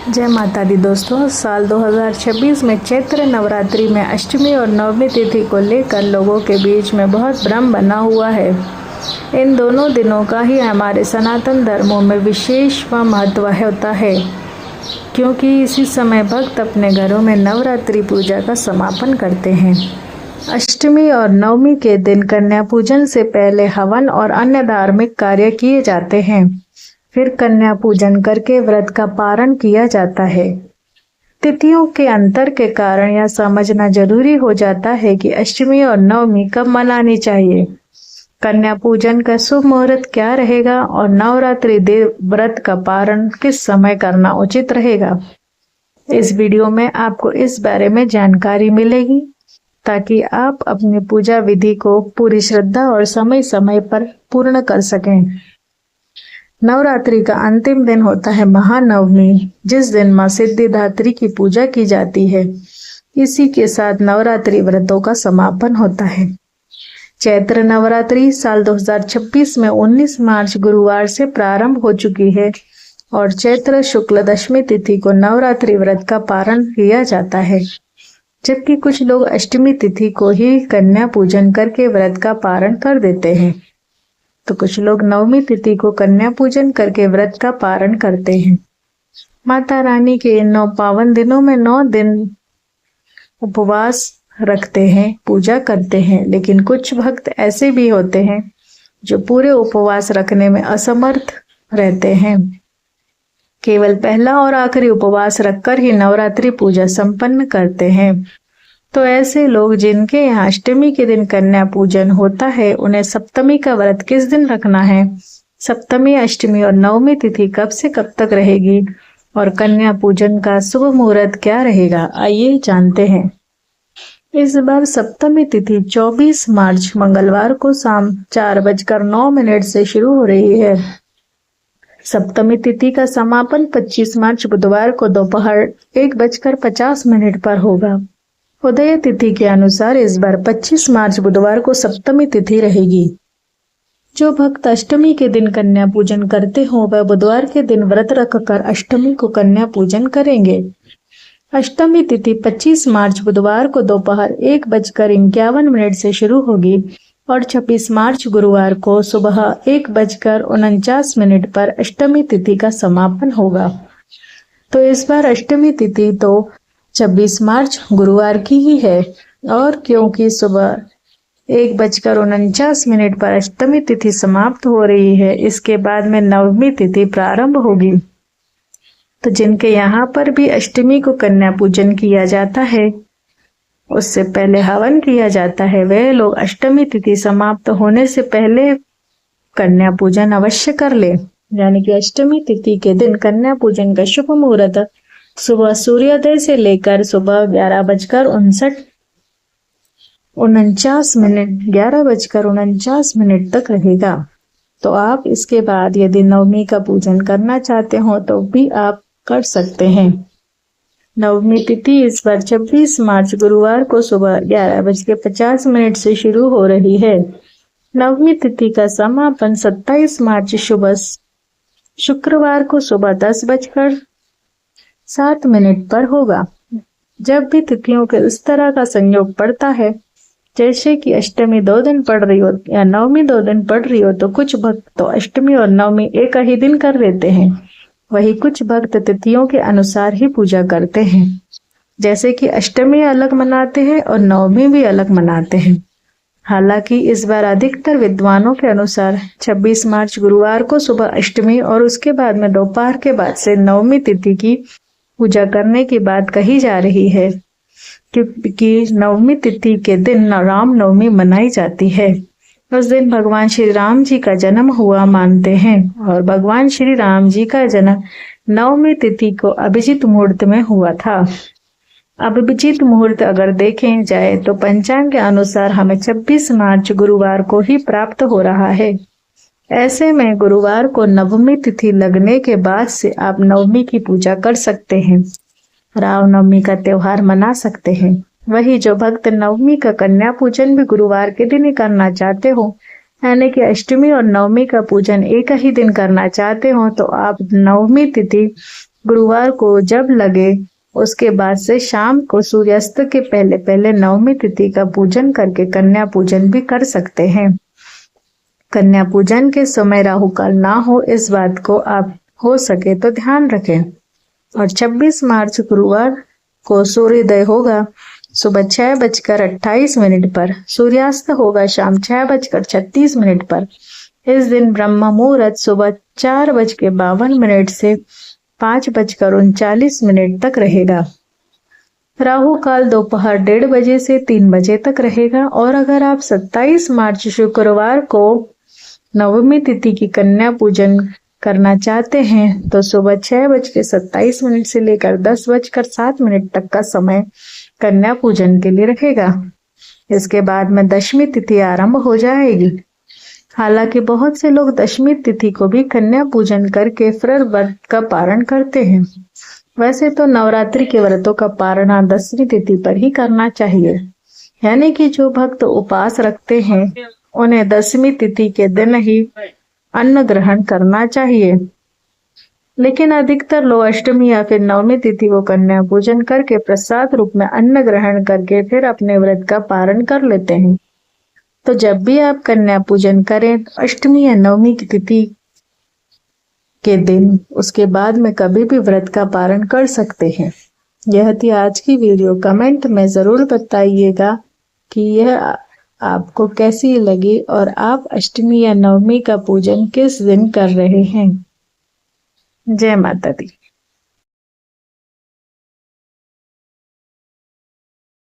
जय माता दी दोस्तों। साल 2026 में चैत्र नवरात्रि में अष्टमी और नवमी तिथि को लेकर लोगों के बीच में बहुत भ्रम बना हुआ है। इन दोनों दिनों का ही हमारे सनातन धर्मों में विशेष व महत्व होता है, क्योंकि इसी समय भक्त अपने घरों में नवरात्रि पूजा का समापन करते हैं। अष्टमी और नवमी के दिन कन्या पूजन से पहले हवन और अन्य धार्मिक कार्य किए जाते हैं। फिर कन्या पूजन करके व्रत का पारण किया जाता है। तिथियों के अंतर के कारण यह समझना जरूरी हो जाता है कि अष्टमी और नवमी कब मनानी चाहिए, कन्या पूजन का शुभ मुहूर्त क्या रहेगा और नवरात्रि देव व्रत का पारण किस समय करना उचित रहेगा। इस वीडियो में आपको इस बारे में जानकारी मिलेगी ताकि आप अपनी पूजा विधि को पूरी श्रद्धा और समय समय पर पूर्ण कर सकें। नवरात्रि का अंतिम दिन होता है महानवमी, जिस दिन मां सिद्धिदात्री की पूजा की जाती है। इसी के साथ नवरात्रि व्रतों का समापन होता है। चैत्र नवरात्रि साल 2026 में 19 मार्च गुरुवार से प्रारंभ हो चुकी है और चैत्र शुक्ल दशमी तिथि को नवरात्रि व्रत का पारण किया जाता है, जबकि कुछ लोग अष्टमी तिथि को ही कन्या पूजन करके व्रत का पारण कर देते हैं, तो कुछ लोग नवमी तिथि को कन्या पूजन करके व्रत का पारण करते हैं। माता रानी के इन 9 पावन दिनों में 9 दिन उपवास रखते हैं, पूजा करते हैं, लेकिन कुछ भक्त ऐसे भी होते हैं जो पूरे उपवास रखने में असमर्थ रहते हैं। केवल पहला और आखिरी उपवास रखकर ही नवरात्रि पूजा संपन्न करते हैं। तो ऐसे लोग जिनके यहाँ अष्टमी के दिन कन्या पूजन होता है, उन्हें सप्तमी का व्रत किस दिन रखना है, सप्तमी, अष्टमी और नवमी तिथि कब से कब तक रहेगी और कन्या पूजन का शुभ मुहूर्त क्या रहेगा, आइए जानते हैं। इस बार सप्तमी तिथि 24 मार्च मंगलवार को शाम 4:09 से शुरू हो रही है। सप्तमी तिथि का समापन 25 मार्च बुधवार को दोपहर 1:50 पर होगा। उदय तिथि के अनुसार इस बार 25 मार्च बुधवार को सप्तमी तिथि रहेगी। जो भक्त अष्टमी के दिन कन्या पूजन करते हो वह बुधवार के दिन व्रत रखकर अष्टमी को कन्या पूजन करेंगे। अष्टमी तिथि 25 मार्च बुधवार को दोपहर 1:51 से शुरू होगी और 26 मार्च गुरुवार को सुबह 1:49 पर अष्टमी तिथि का समापन होगा। तो इस बार अष्टमी तिथि तो 26 मार्च गुरुवार की ही है, और क्योंकि सुबह 1:49 पर अष्टमी तिथि समाप्त हो रही है, इसके बाद में नवमी तिथि प्रारंभ होगी। तो जिनके यहाँ पर भी अष्टमी को कन्या पूजन किया जाता है, उससे पहले हवन किया जाता है, वे लोग अष्टमी तिथि समाप्त होने से पहले कन्या पूजन अवश्य कर ले। यानी कि अष्टमी तिथि के दिन कन्या पूजन का शुभ मुहूर्त सुबह सूर्योदय से लेकर सुबह 11:49 तक रहेगा। तो आप इसके बाद यदि नवमी का पूजन करना चाहते हो तो भी आप कर सकते हैं। नवमी तिथि इस बार 26 मार्च गुरुवार को सुबह 11:50 से शुरू हो रही है। नवमी तिथि का समापन 27 मार्च शुक्रवार को सुबह 10:07 पर होगा। जब भी तिथियों के इस तरह का संयोग पड़ता है, जैसे कि अष्टमी 2 दिन पड़ रही हो या नवमी 2 दिन पड़ रही हो, तो कुछ भक्त तो अष्टमी और नवमी एक ही दिन कर देते हैं। वही कुछ भक्त तिथियों के अनुसार ही पूजा करते हैं, जैसे कि अष्टमी अलग मनाते हैं और नवमी भी अलग मनाते हैं। हालांकि इस बार अधिकतर विद्वानों के अनुसार 26 मार्च गुरुवार को सुबह अष्टमी और उसके बाद में दोपहर के बाद से नवमी तिथि की पूजा करने की बात कही जा रही है, क्योंकि नवमी तिथि के दिन राम नवमी मनाई जाती है। उस दिन भगवान श्री राम जी का जन्म हुआ मानते हैं, और भगवान श्री राम जी का जन्म नवमी तिथि को अभिजीत मुहूर्त में हुआ था। अभिजीत मुहूर्त अगर देखें जाए तो पंचांग के अनुसार हमें 26 मार्च गुरुवार को ही प्राप्त हो रहा है। ऐसे में गुरुवार को नवमी तिथि लगने के बाद से आप नवमी की पूजा कर सकते हैं, रामनवमी का त्योहार मना सकते हैं। वही जो भक्त नवमी का कन्या पूजन भी गुरुवार के दिन ही करना चाहते हो, यानी कि अष्टमी और नवमी का पूजन एक ही दिन करना चाहते हो तो आप नवमी तिथि गुरुवार को जब लगे उसके बाद से शाम को सूर्यास्त के पहले पहले नवमी तिथि का पूजन करके कन्या पूजन भी कर सकते हैं। कन्या पूजन के समय राहु काल ना हो, इस बात को आप हो सके तो ध्यान रखें। और 26 मार्च गुरुवार को सूर्योदय होगा सुबह 6:28 पर, सूर्यास्त होगा शाम 6:36 पर। इस दिन ब्रह्म मुहूर्त सुबह 4:52 से 5:39 तक रहेगा। राहु काल दोपहर 1:30 बजे से 3 बजे तक रहेगा। और अगर आप 27 मार्च शुक्रवार को नवमी तिथि की कन्या पूजन करना चाहते हैं तो सुबह 6:27 से लेकर 10:07 तक का समय कन्या पूजन के लिए रहेगा। इसके बाद में दशमी तिथि आरंभ हो जाएगी। हालांकि बहुत से लोग दशमी तिथि को भी कन्या पूजन करके फिर व्रत का पारण करते हैं। वैसे तो नवरात्रि के व्रतों का पारण दशमी तिथि पर ही करना चाहिए, यानी कि जो भक्त उपवास रखते हैं उन्हें दशमी तिथि के दिन ही अन्न ग्रहण करना चाहिए। लेकिन अधिकतर लोग अष्टमी या फिर नवमी तिथि को कन्या पूजन करके प्रसाद रूप में अन्न ग्रहण करके फिर अपने व्रत का पारण कर लेते हैं। तो जब भी आप कन्या पूजन करें तो अष्टमी या नवमी की तिथि के दिन उसके बाद में कभी भी व्रत का पारण कर सकते हैं। यह थी आज की वीडियो। कमेंट में जरूर बताइएगा कि यह आपको कैसी लगी और आप अष्टमी या नवमी का पूजन किस दिन कर रहे हैं। जय माता दी।